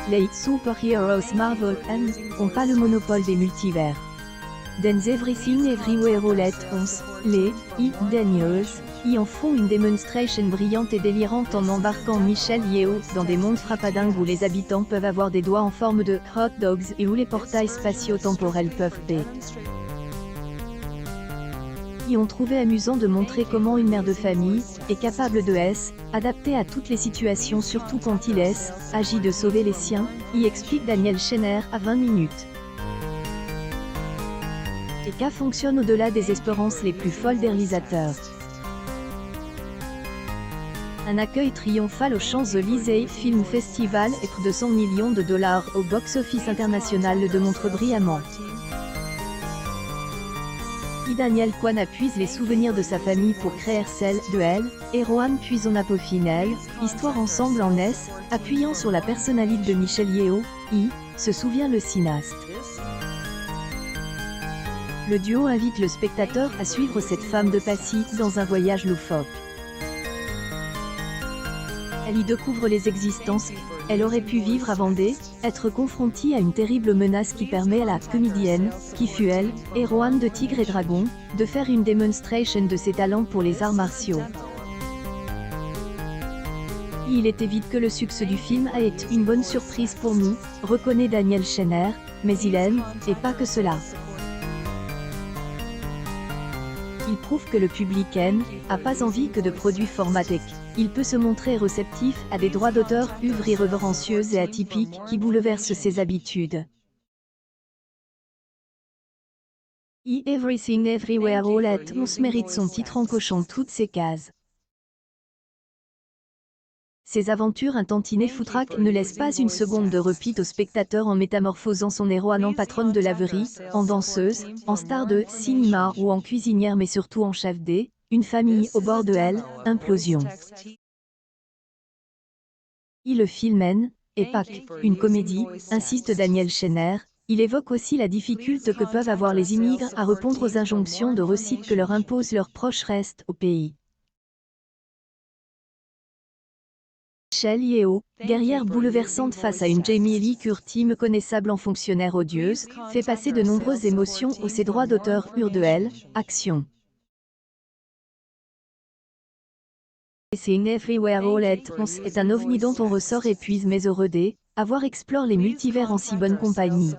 Les superheroes Marvel n'ont pas le monopole des multivers. Dans Everything Everywhere All at Once, les Daniels y en font une démonstration brillante et délirante en embarquant Michelle Yeoh dans des mondes frappadingues où les habitants peuvent avoir des doigts en forme de hot dogs et où les portails spatio-temporels peuvent y ont trouvé amusant de montrer comment une mère de famille est capable de adapter à toutes les situations, surtout quand il agit de sauver les siens, y explique Daniel Schenner à 20 minutes. Et K fonctionne au-delà des espérances les plus folles des réalisateurs. Un accueil triomphal aux Champs-Élysées Film Festival et plus de 100 millions de dollars au box-office international le démontre brillamment. Daniel Kwan appuise les souvenirs de sa famille pour créer celle de elle, et Rohan puis on a peaufiné histoire ensemble en appuyant sur la personnalité de Michelle Yeoh, se souvient le cinéaste. Le duo invite le spectateur à suivre cette femme de Passy dans un voyage loufoque. Elle y découvre les existences elle aurait pu vivre avant d'être confrontée à une terrible menace qui permet à la comédienne, qui fut elle, héroïne de Tigre et Dragon, de faire une démonstration de ses talents pour les arts martiaux. Il est évident que le succès du film a été une bonne surprise pour nous, reconnaît Daniel Schenner, mais il aime, et pas que cela. Il prouve que le public n'a pas envie que de produits formatiques. Il peut se montrer réceptif à des droits d'auteur, œuvres irrévérencieuses et atypiques qui bouleversent ses habitudes. Everything Everywhere All at Once mérite son titre en cochant toutes ses cases. Ses aventures intantinées foutraques ne laissent pas une seconde de repos au spectateur en métamorphosant son héroïne en patronne de laverie, en danseuse, en star de cinéma ou en cuisinière mais surtout en chef une famille au bord de implosion. Le film est pas une comédie, insiste Daniel Schenner, il évoque aussi la difficulté que peuvent avoir les immigrés à répondre aux injonctions de réussite que leur imposent leurs proches restent au pays. Michelle Yeoh, guerrière bouleversante face à une Jamie Lee Curtis méconnaissable en fonctionnaire odieuse, fait passer de nombreuses émotions aux ses droits d'auteur action. Everything Everywhere All at Once est un ovni dont on ressort épuise mais heureux avoir explore les multivers en si bonne compagnie.